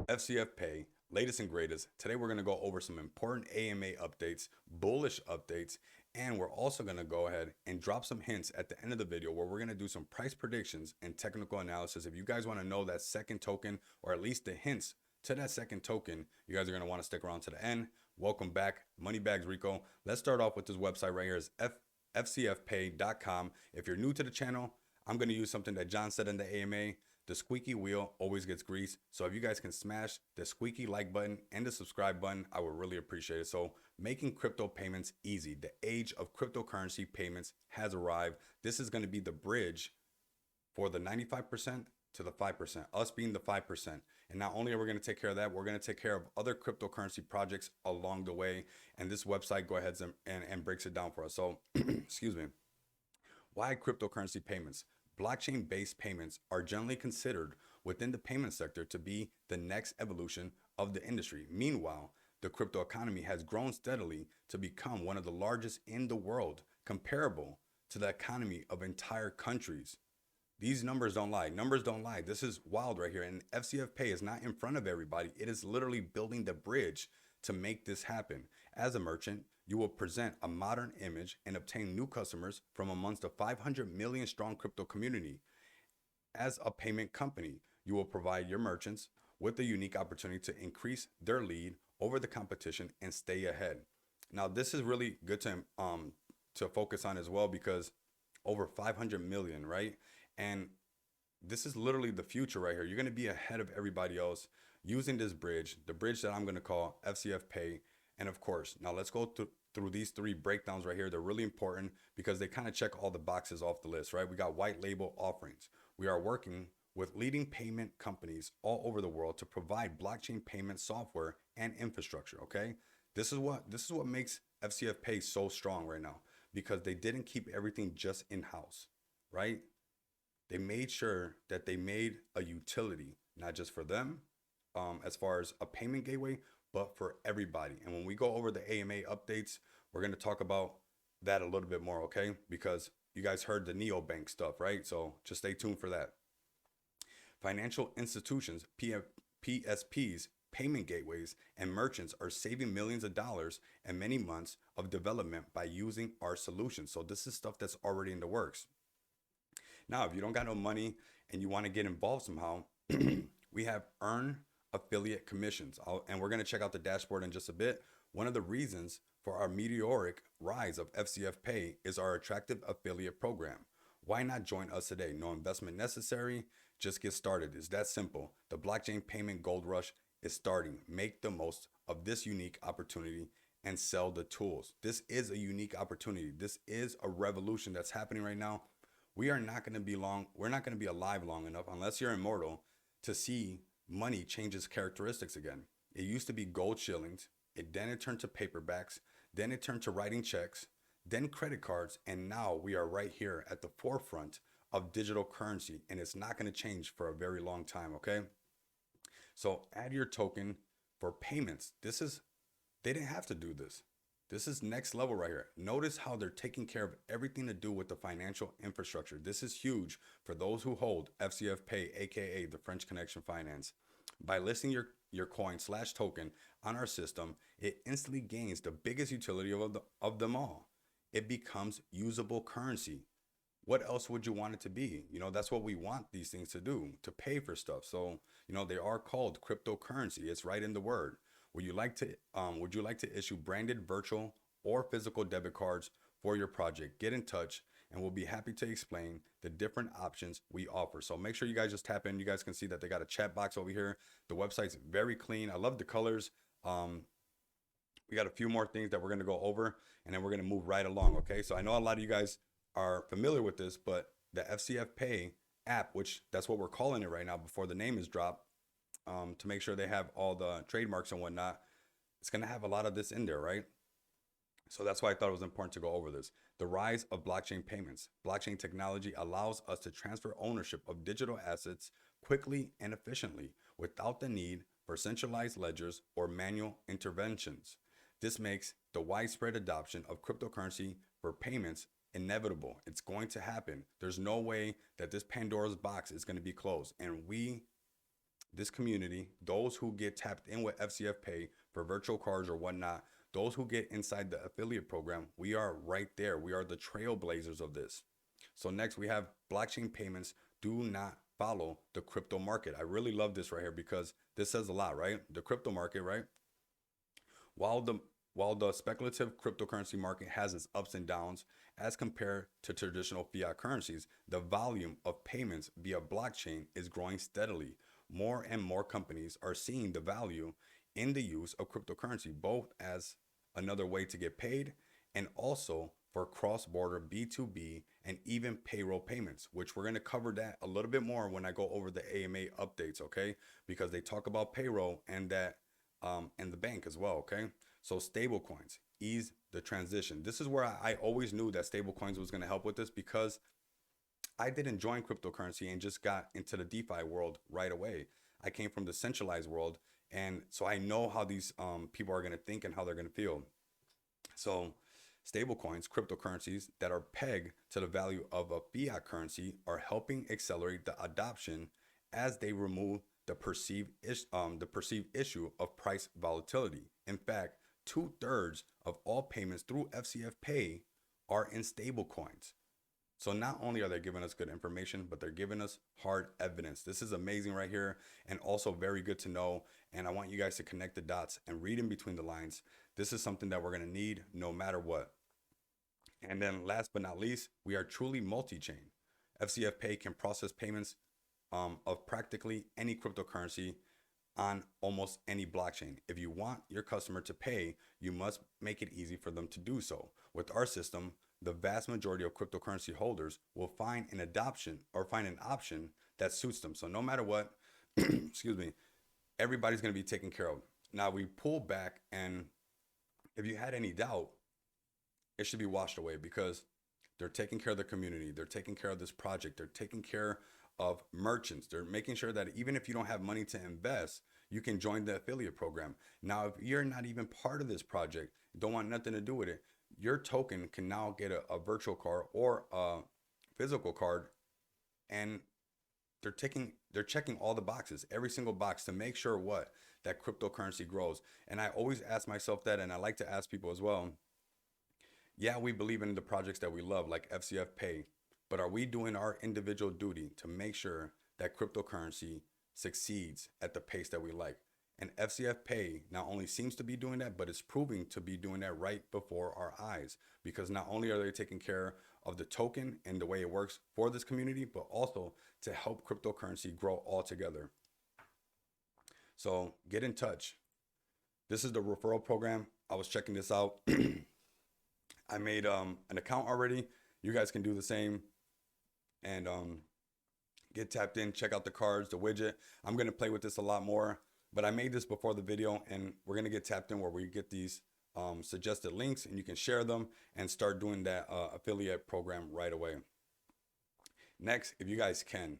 FCF Pay, latest and greatest. Today we're going to go over some important AMA updates, bullish updates, and we're also going to go ahead and drop some hints at the end of the video where we're going to do some price predictions and technical analysis. If you guys want to know that second token, or at least the hints to that second token, you guys are going to want to stick around to the end. Welcome back, Moneybags Rico. Let's start off with this website right here. Is fcfpay.com. If you're new to the channel, I'm going to use something that John said in the AMA. The squeaky wheel always gets greased. So if you guys can smash the squeaky like button and the subscribe button, I would really appreciate it. So making crypto payments easy. The age of cryptocurrency payments has arrived. This is going to be the bridge for the 95% to the 5%, us being the 5%. And not only are we going to take care of that, we're going to take care of other cryptocurrency projects along the way. And this website go ahead and breaks it down for us. So, excuse me. Why cryptocurrency payments? Blockchain-based payments are generally considered within the payment sector to be the next evolution of the industry. Meanwhile, the crypto economy has grown steadily to become one of the largest in the world, comparable to the economy of entire countries. These numbers don't lie. Numbers don't lie. This is wild right here. And FCF Pay is not in front of everybody. It is literally building the bridge to make this happen. As a merchant, you will present a modern image and obtain new customers from amongst the 500 million strong crypto community. As a payment company, you will provide your merchants with the unique opportunity to increase their lead over the competition and stay ahead. Now, this is really good to focus on as well, because over 500 million, right? And this is literally the future right here. You're going to be ahead of everybody else using this bridge, the bridge that I'm going to call FCF Pay. And of course, now let's go through these three breakdowns right here. They're really important because they kind of check all the boxes off the list, right? We got white label offerings. We are working with leading payment companies all over the world to provide blockchain payment software and infrastructure, okay? This is what makes FCF Pay so strong right now, because they didn't keep everything just in-house, right? They made sure that they made a utility, not just for them, as far as a payment gateway, but for everybody. And when we go over the AMA updates, we're going to talk about that a little bit more, okay? Because you guys heard the neobank stuff, right? So just stay tuned for that. Financial institutions, PSPs, payment gateways, and merchants are saving millions of dollars and many months of development by using our solutions. So this is stuff that's already in the works. Now, if you don't got no money and you want to get involved somehow, we have earn affiliate commissions. And we're going to check out the dashboard in just a bit. One of the reasons for our meteoric rise of FCF Pay is our attractive affiliate program. Why not join us today? No investment necessary. Just get started. It's that simple. The blockchain payment gold rush is starting. Make the most of this unique opportunity and sell the tools. This is a unique opportunity. This is a revolution that's happening right now. We are not going to be long. We're not going to be alive long enough, unless you're immortal, to see money change its characteristics again. It used to be gold shillings. Then it turned to paperbacks. Then it turned to writing checks. Then credit cards. And now we are right here at the forefront of digital currency. And it's not going to change for a very long time, okay? So add your token for payments. They didn't have to do this. This is next level right here. Notice how they're taking care of everything to do with the financial infrastructure. This is huge for those who hold FCF Pay, aka the French Connection Finance. By listing your coin/token on our system, it instantly gains the biggest utility of them all. It becomes usable currency. What else would you want it to be? You know, that's what we want these things to do, to pay for stuff. So, you know, they are called cryptocurrency. It's right in the word. Would you like to issue branded virtual or physical debit cards for your project? Get in touch and we'll be happy to explain the different options we offer. So make sure you guys just tap in. You guys can see that they got a chat box over here. The website's very clean. I love the colors. We got a few more things that we're going to go over, and then we're going to move right along. Okay. So I know a lot of you guys are familiar with this, but the FCF Pay app, which that's what we're calling it right now before the name is dropped, to make sure they have all the trademarks and whatnot, it's going to have a lot of this in there, right? So that's why I thought it was important to go over this. The rise of blockchain payments. Blockchain technology allows us to transfer ownership of digital assets quickly and efficiently without the need for centralized ledgers or manual interventions. This makes the widespread adoption of cryptocurrency for payments inevitable. It's going to happen. There's no way that this Pandora's box is going to be closed. And we this community, those who get tapped in with FCF Pay for virtual cards or whatnot, those who get inside the affiliate program, we are right there. We are the trailblazers of this. So next we have blockchain payments do not follow the crypto market. I really love this right here because this says a lot, right? The crypto market, right? While the speculative cryptocurrency market has its ups and downs as compared to traditional fiat currencies, the volume of payments via blockchain is growing steadily. More and more companies are seeing the value in the use of cryptocurrency, both as another way to get paid and also for cross-border B2B and even payroll payments, which we're going to cover that a little bit more when I go over the AMA updates, okay? Because they talk about payroll and that and the bank as well, okay? So stable coins ease the transition. This is where I always knew that stable coins was going to help with this because I didn't join cryptocurrency and just got into the DeFi world right away. I came from the centralized world, and so I know how these people are going to think and how they're going to feel. So stable coins, cryptocurrencies that are pegged to the value of a fiat currency, are helping accelerate the adoption as they remove the perceived issue of price volatility. In fact, 2/3 of all payments through FCF Pay are in stable coins. So not only are they giving us good information, but they're giving us hard evidence. This is amazing right here, and also very good to know. And I want you guys to connect the dots and read in between the lines. This is something that we're going to need no matter what. And then last but not least, we are truly multi-chain. FCF Pay can process payments of practically any cryptocurrency on almost any blockchain. If you want your customer to pay, you must make it easy for them to do so. With our system, the vast majority of cryptocurrency holders will find an option that suits them. So no matter what, excuse me, everybody's going to be taken care of. Now we pull back, and if you had any doubt, it should be washed away because they're taking care of the community. They're taking care of this project. They're taking care of merchants. They're making sure that even if you don't have money to invest, you can join the affiliate program. Now, if you're not even part of this project, don't want nothing to do with it, your token can now get a virtual card or a physical card, and they're checking all the boxes, every single box, to make sure that cryptocurrency grows. And I always ask myself that, and I like to ask people as well. Yeah, we believe in the projects that we love, like FCF Pay, but are we doing our individual duty to make sure that cryptocurrency succeeds at the pace that we like? And FCF Pay not only seems to be doing that, but it's proving to be doing that right before our eyes, because not only are they taking care of the token and the way it works for this community, but also to help cryptocurrency grow altogether. So get in touch. This is the referral program. I was checking this out. I made an account already. You guys can do the same and get tapped in, check out the cards, the widget. I'm going to play with this a lot more, but I made this before the video, and we're going to get tapped in where we get these suggested links, and you can share them and start doing that affiliate program right away. Next, if you guys can,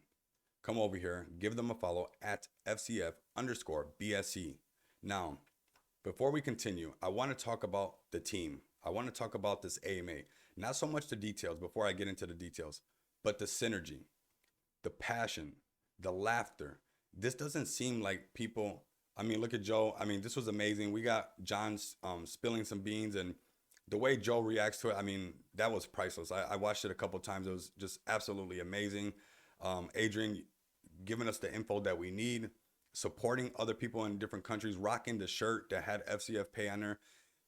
come over here, give them a follow at FCF_BSC. Now, before we continue, I want to talk about the team. I want to talk about this AMA. Not so much the details before I get into the details, but the synergy, the passion, the laughter. This doesn't seem like people, I mean, look at Joe. I mean, this was amazing. We got John spilling some beans, and the way Joe reacts to it, I mean, that was priceless. I watched it a couple of times. It was just absolutely amazing. Adrian giving us the info that we need, supporting other people in different countries, rocking the shirt that had FCF Pay on there.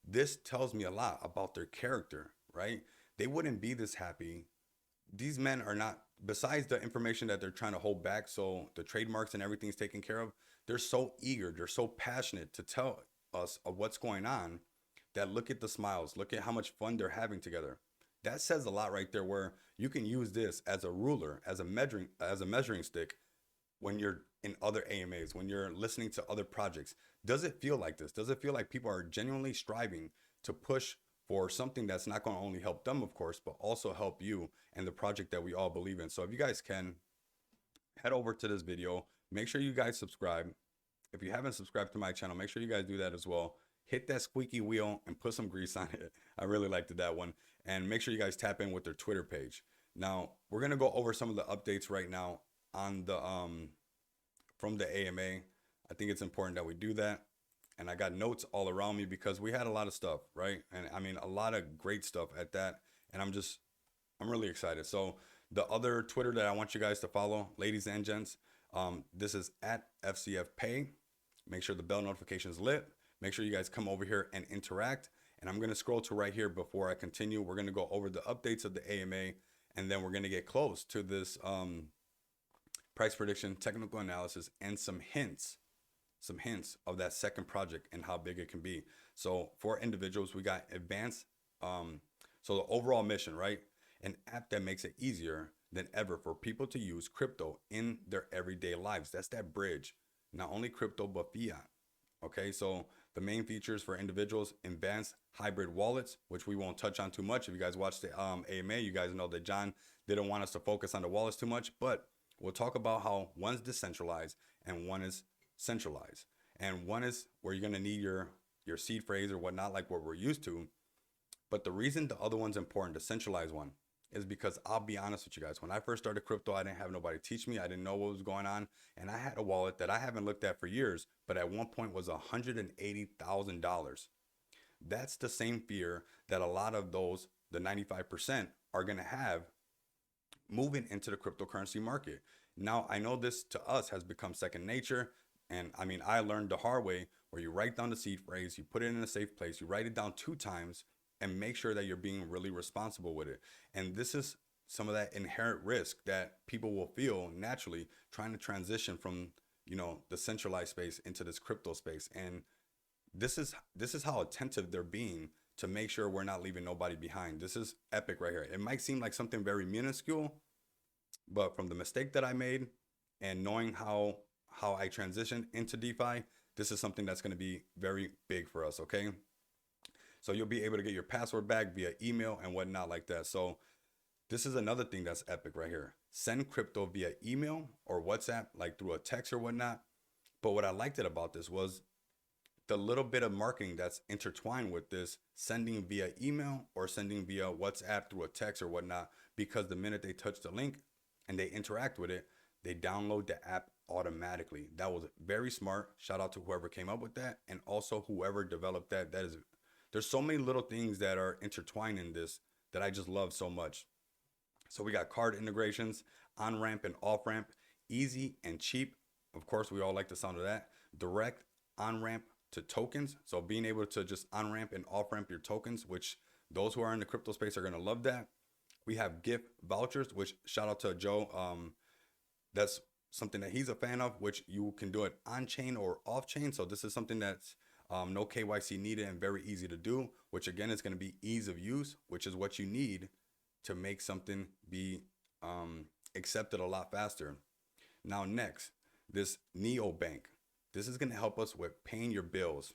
This tells me a lot about their character, right? They wouldn't be this happy. These men are not, besides the information that they're trying to hold back, so the trademarks and everything's taken care of, they're so eager, they're so passionate to tell us of what's going on, that look at the smiles, look at how much fun they're having together. That says a lot right there, where you can use this as a ruler, as a measuring stick when you're in other AMAs, when you're listening to other projects. Does it feel like this? Does it feel like people are genuinely striving to push for something that's not going to only help them, of course, but also help you and the project that we all believe in? So if you guys can, head over to this video. Make sure you guys subscribe. If you haven't subscribed to my channel, make sure you guys do that as well. Hit that squeaky wheel and put some grease on it. I really liked that one. And make sure you guys tap in with their Twitter page. Now, we're going to go over some of the updates right now on the from the AMA. I think it's important that we do that. And I got notes all around me because we had a lot of stuff, right? And I mean, a lot of great stuff at that. And I'm really excited. So the other Twitter that I want you guys to follow, ladies and gents, this is at FCF Pay. Make sure the bell notification is lit. Make sure you guys come over here and interact. And I'm going to scroll to right here before I continue. We're going to go over the updates of the AMA, and then we're going to get close to this price prediction, technical analysis, and some hints of that second project and how big it can be. So for individuals, we got advanced. So the overall mission, right? An app that makes it easier than ever for people to use crypto in their everyday lives. That's that bridge. Not only crypto, but fiat. Okay, so the main features for individuals, advanced hybrid wallets, which we won't touch on too much. If you guys watched the AMA, you guys know that John didn't want us to focus on the wallets too much, but we'll talk about how one's decentralized and one is centralized. And one is where you're gonna need your seed phrase or whatnot, like what we're used to. But the reason the other one's important, the centralized one, is because I'll be honest with you guys. When I first started crypto, I didn't have nobody teach me. I didn't know what was going on. And I had a wallet that I haven't looked at for years, but at one point was $180,000. That's the same fear that a lot of those, the 95%, are going to have moving into the cryptocurrency market. Now, I know this to us has become second nature. And I mean, I learned the hard way where you write down the seed phrase, you put it in a safe place, you write it down 2 times, and make sure that you're being really responsible with it. And this is some of that inherent risk that people will feel naturally trying to transition from, the centralized space into this crypto space. And this is how attentive they're being to make sure we're not leaving nobody behind. This is epic right here. It might seem like something very minuscule, but from the mistake that I made and knowing how I transitioned into DeFi, this is something that's going to be very big for us, okay? So you'll be able to get your password back via email and whatnot like that. So this is another thing that's epic right here. Send crypto via email or WhatsApp, like through a text or whatnot. But what I liked it about this was the little bit of marketing that's intertwined with this, sending via email or sending via WhatsApp through a text or whatnot, because the minute they touch the link and they interact with it, they download the app automatically. That was very smart. Shout out to whoever came up with that, and also whoever developed that. There's so many little things that are intertwined in this that I just love so much. So we got card integrations, on-ramp and off-ramp, easy and cheap. Of course, we all like the sound of that. Direct on-ramp to tokens. So being able to just on-ramp and off-ramp your tokens, which those who are in the crypto space are going to love that. We have gift vouchers, which shout out to Joe. That's something that he's a fan of, which you can do it on-chain or off-chain. So this is something that's no KYC needed and very easy to do, which again is going to be ease of use, which is what you need to make something be accepted a lot faster. Now next, this neobank. This is going to help us with paying your bills.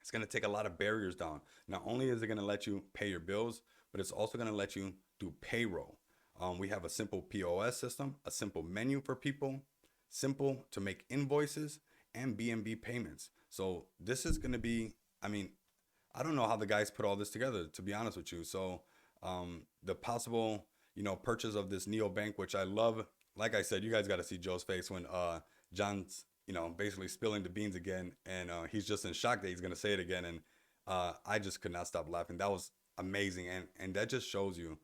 It's going to take a lot of barriers down. Not only is it going to let you pay your bills, but it's also going to let you do payroll. We have a simple POS system, a simple menu for people, simple to make invoices, and BNB payments. So this is going to be, I don't know how the guys put all this together, to be honest with you. So the possible, purchase of this neobank, which I love. Like I said, you guys got to see Joe's face when John's, basically spilling the beans again. And he's just in shock that he's going to say it again. And I just could not stop laughing. That was amazing. And that just shows you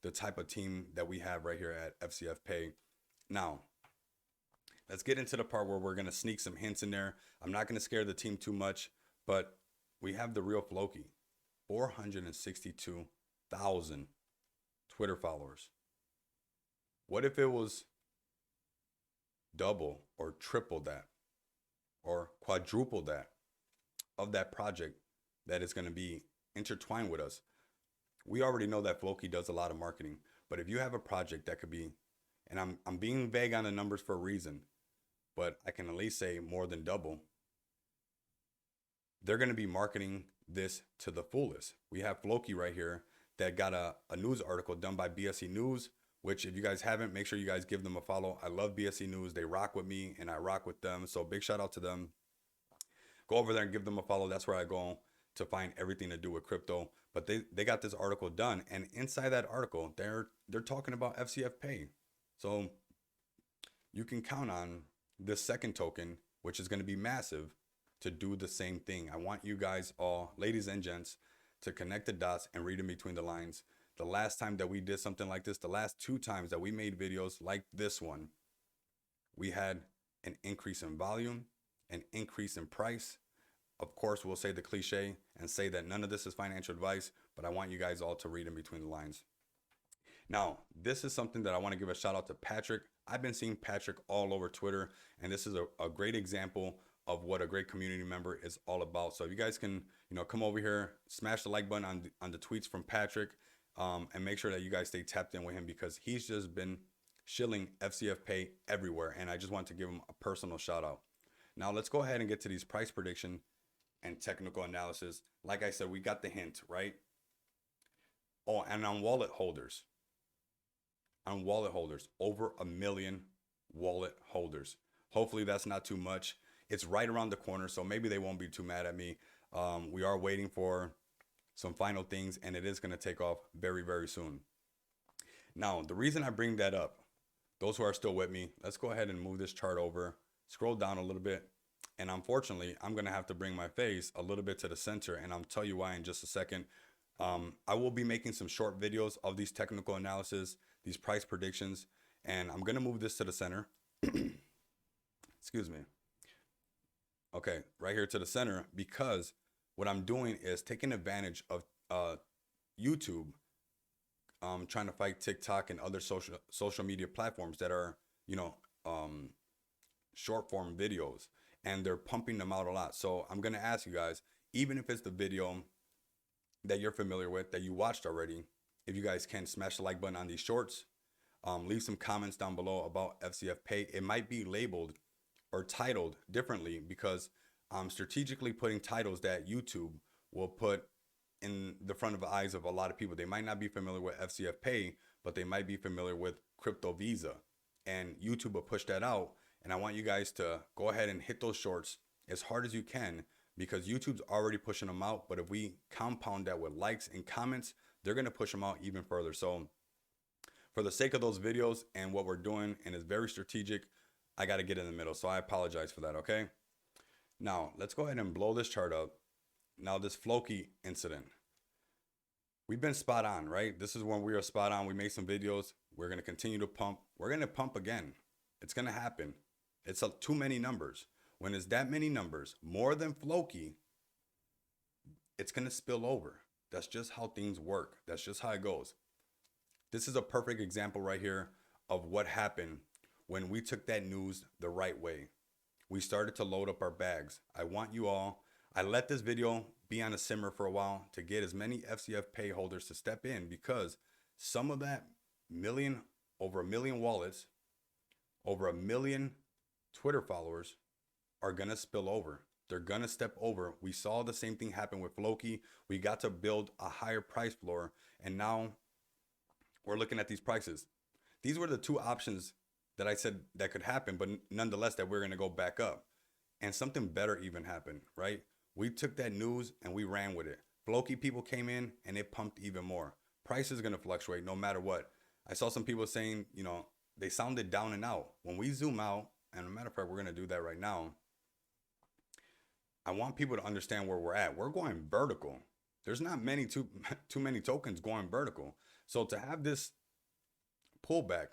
the type of team that we have right here at FCF Pay. Now, let's get into the part where we're going to sneak some hints in there. I'm not going to scare the team too much, but we have the real Flokey. 462,000 Twitter followers. What if it was double or triple that or quadruple that of that project that is going to be intertwined with us? We already know that Flokey does a lot of marketing, but if you have a project that could be, and I'm being vague on the numbers for a reason, but I can at least say more than double, they're going to be marketing this to the fullest. We have Flokey right here that got a news article done by BSC News, which if you guys haven't, make sure you guys give them a follow. I love BSC News. They rock with me and I rock with them. So big shout out to them. Go over there and give them a follow. That's where I go to find everything to do with crypto. But they got this article done, and inside that article, they're talking about FCF Pay. So you can count on the second token, which is going to be massive, to do the same thing. I want you guys all, ladies and gents, to connect the dots and read in between the lines. The last time that we did something like this, the last 2 times that we made videos like this one, we had an increase in volume, an increase in price. Of course, we'll say the cliche and say that none of this is financial advice, but I want you guys all to read in between the lines. Now, this is something that I want to give a shout out to Patrick. I've been seeing Patrick all over Twitter, and this is a great example of what a great community member is all about. So if you guys can, come over here, smash the like button on the tweets from Patrick, and make sure that you guys stay tapped in with him, because he's just been shilling FCF Pay everywhere, and I just want to give him a personal shout out. Now let's go ahead and get to these price prediction and technical analysis. Like I said, we got the hint, right? Oh, and on wallet holders, over 1 million wallet holders. Hopefully that's not too much. It's right around the corner, so maybe they won't be too mad at me. We are waiting for some final things, and it is going to take off very, very soon. Now, the reason I bring that up, those who are still with me, let's go ahead and move this chart over, scroll down a little bit, and unfortunately, I'm going to have to bring my face a little bit to the center, and I'll tell you why in just a second. I will be making some short videos of these technical analysis, these price predictions, and I'm going to move this to the center. Excuse me. Okay, right here to the center, because what I'm doing is taking advantage of YouTube, trying to fight TikTok and other social media platforms that are, short form videos, and they're pumping them out a lot. So I'm going to ask you guys, even if it's the video that you're familiar with, that you watched already, if you guys can smash the like button on these shorts, leave some comments down below about FCF Pay. It might be labeled or titled differently, because I'm strategically putting titles that YouTube will put in the front of the eyes of a lot of people. They might not be familiar with FCF Pay, but they might be familiar with Crypto Visa, and YouTube will push that out. And I want you guys to go ahead and hit those shorts as hard as you can, because YouTube's already pushing them out. But if we compound that with likes and comments, they're going to push them out even further. So for the sake of those videos and what we're doing, and it's very strategic, I got to get in the middle. So I apologize for that. Okay. Now let's go ahead and blow this chart up. Now this Flokey incident, we've been spot on, right? This is when we are spot on. We made some videos. We're going to continue to pump. We're going to pump again. It's going to happen. It's too many numbers. When it's that many numbers, more than Flokey, it's going to spill over. That's just how things work. That's just how it goes. This is a perfect example right here of what happened when we took that news the right way. We started to load up our bags. I want you all, I let this video be on a simmer for a while to get as many FCF Pay holders to step in, because some of that over 1 million wallets, over 1 million Twitter followers are going to spill over. They're going to step over. We saw the same thing happen with Flokey. We got to build a higher price floor, and now we're looking at these prices. These were the 2 options that I said that could happen, but nonetheless that we're going to go back up. And something better even happened, right? We took that news and we ran with it. Flokey people came in and it pumped even more. Price is going to fluctuate no matter what. I saw some people saying, they sounded down and out. When we zoom out, and as a matter of fact, we're going to do that right now. I want people to understand where we're at. We're going vertical. There's not too many tokens going vertical. So to have this pullback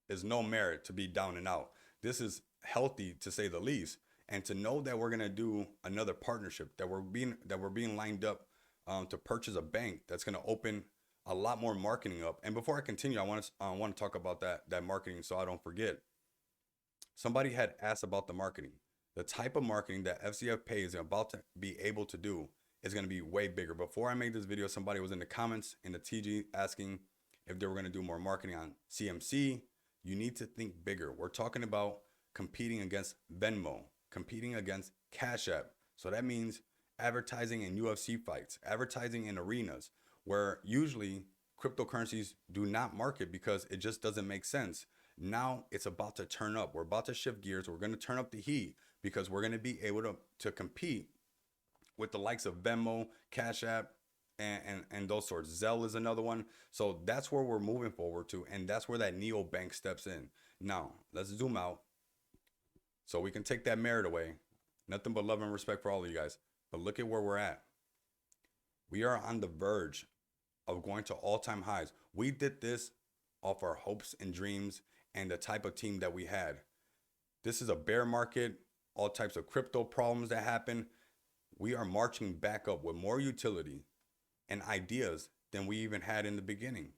is no merit to be down and out. This is healthy, to say the least. And to know that we're going to do another partnership, that we're being lined up to purchase a bank that's going to open a lot more marketing up. And before I continue, I want to talk about that marketing, so I don't forget. Somebody had asked about the marketing. The type of marketing that FCF Pay is about to be able to do is going to be way bigger. Before I made this video, somebody was in the comments in the TG asking if they were going to do more marketing on CMC. You need to think bigger. We're talking about competing against Venmo, competing against Cash App. So that means advertising in UFC fights, advertising in arenas where usually cryptocurrencies do not market because it just doesn't make sense. Now it's about to turn up. We're about to shift gears. We're going to turn up the heat, because we're going to be able to compete with the likes of Venmo, Cash App, and those sorts. Zelle is another one. So that's where we're moving forward to, and that's where that neobank steps in. Now let's zoom out. So we can take that merit away. Nothing but love and respect for all of you guys. But look at where we're at. We are on the verge of going to all-time highs. We did this off our hopes and dreams and the type of team that we had. This is a bear market, all types of crypto problems that happen. We are marching back up with more utility and ideas than we even had in the beginning.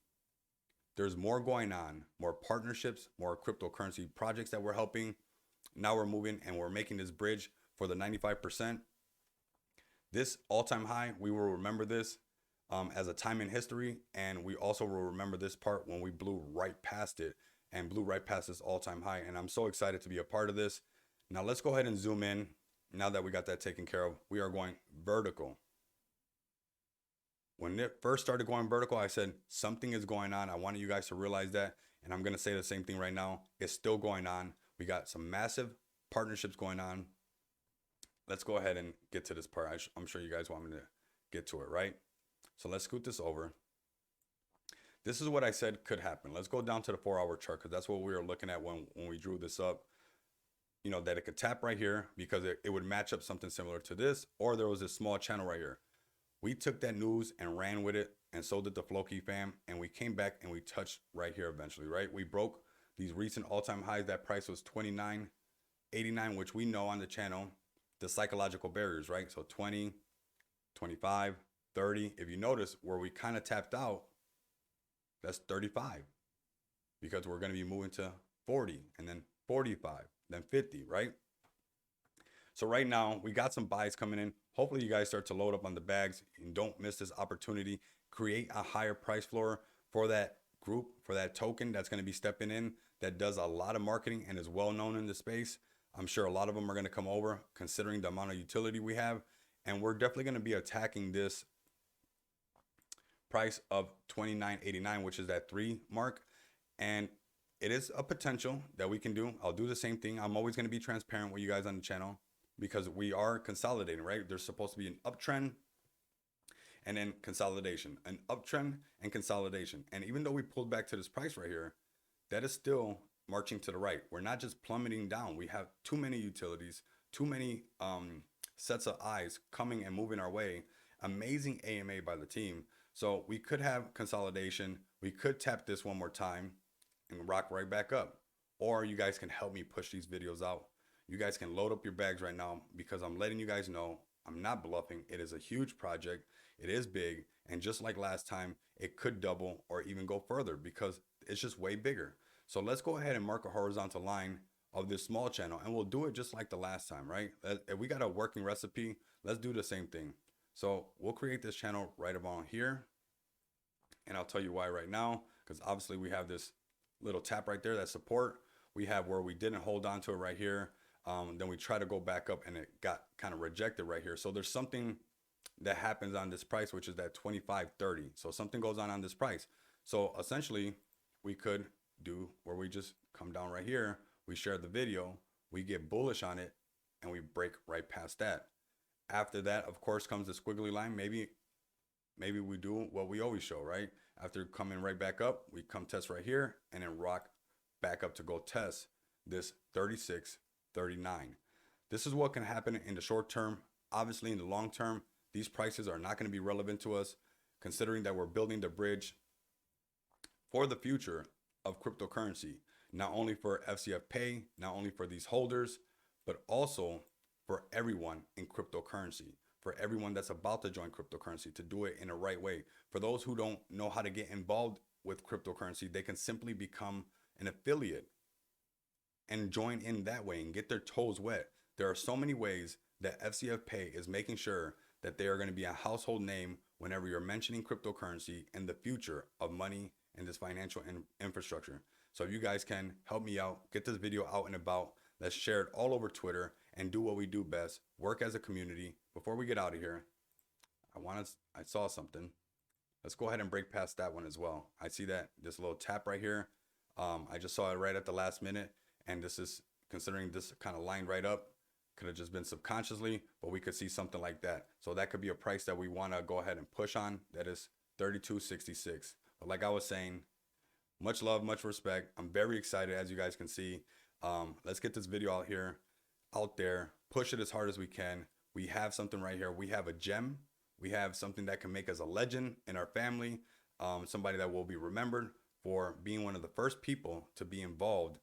There's more going on, more partnerships, more cryptocurrency projects that we're helping. Now we're moving and we're making this bridge for the 95%. This all-time high, we will remember this as a time in history, and we also will remember this part when we blew right past it and blew right past this all-time high. And I'm so excited to be a part of this. Now let's go ahead and zoom in. Now that we got that taken care of, we are going vertical. When it first started going vertical, I said something is going on. I wanted you guys to realize that, and I'm going to say the same thing right now. It's still going on. We got some massive partnerships going on. Let's go ahead and get to this part. I'm sure you guys want me to get to it, right? So let's scoot this over. This is what I said could happen. Let's go down to the 4-hour chart, because that's what we were looking at when we drew this up. You know, that it could tap right here because it would match up something similar to this, or there was a small channel right here. We took that news and ran with it, and so did the Flokey fam, and we came back and we touched right here eventually, right? We broke these recent all-time highs. That price was $29.89, which we know on the channel, the psychological barriers, right? So 20, 25, 30. If you notice where we kind of tapped out, that's 35, because we're going to be moving to 40 and then 45, then 50, right? So right now we got some buys coming in. Hopefully you guys start to load up on the bags and don't miss this opportunity. Create a higher price floor for that group, for that token that's going to be stepping in, that does a lot of marketing and is well known in the space. I'm sure a lot of them are going to come over considering the amount of utility we have. And we're definitely going to be attacking this price of $29.89, which is that 3 mark. And it is a potential that we can do. I'll do the same thing. I'm always going to be transparent with you guys on the channel because we are consolidating, right? There's supposed to be an uptrend and then consolidation, an uptrend and consolidation. And even though we pulled back to this price right here, that is still marching to the right. We're not just plummeting down. We have too many utilities, too many sets of eyes coming and moving our way. Amazing AMA by the team. So we could have consolidation. We could tap this one more time and rock right back up. Or you guys can help me push these videos out. You guys can load up your bags right now because I'm letting you guys know I'm not bluffing. It is a huge project. It is big. And just like last time, it could double or even go further because it's just way bigger. So let's go ahead and mark a horizontal line of this small channel, and we'll do it just like the last time, right? If we got a working recipe, let's do the same thing. So we'll create this channel right about here. And I'll tell you why right now, because obviously we have this little tap right there, that support. We have where we didn't hold on to it right here. Then we try to go back up and it got kind of rejected right here. So there's something that happens on this price, which is that 25.30. So something goes on this price. So essentially we could do where we just come down right here. We share the video, we get bullish on it, and we break right past that. After that, of course, comes the squiggly line. Maybe we do what we always show, right? After coming right back up, we come test right here and then rock back up to go test this 36.39. This is what can happen in the short term. Obviously, in the long term, these prices are not going to be relevant to us, considering that we're building the bridge for the future of cryptocurrency, not only for FCF Pay, not only for these holders, but also for everyone in cryptocurrency, for everyone that's about to join cryptocurrency, to do it in a right way. For those who don't know how to get involved with cryptocurrency, they can simply become an affiliate and join in that way and get their toes wet. There are so many ways that FCF Pay is making sure that they are going to be a household name whenever you're mentioning cryptocurrency and the future of money and this financial infrastructure. So if you guys can help me out, get this video out and about, let's share it all over Twitter and do what we do best, work as a community. Before we get out of here, I saw something. Let's go ahead and break past that one as well. I see that this little tap right here. I just saw it right at the last minute, and this is, considering this kind of lined right up, could have just been subconsciously, but we could see something like that. So that could be a price that we want to go ahead and push on. That is 32.66. But like I was saying, much love, much respect. I'm very excited, as you guys can see. Let's get this video out here. out there, push it as hard as we can. We have something right here. We have a gem. We have something that can make us a legend in our family, somebody that will be remembered for being one of the first people to be involved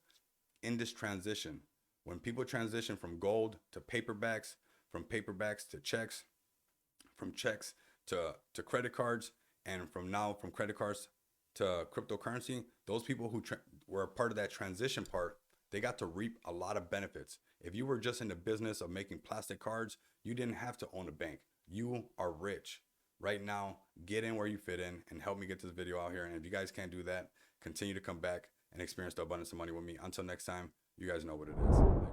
in this transition. When people transition from gold to paperbacks, from paperbacks to checks, from checks to credit cards, and from credit cards to cryptocurrency, those people who were a part of that transition part, they got to reap a lot of benefits. If you were just in the business of making plastic cards, you didn't have to own a bank. You are rich. Right now, get in where you fit in and help me get this video out here. And if you guys can't do that, continue to come back and experience the abundance of money with me. Until next time, you guys know what it is.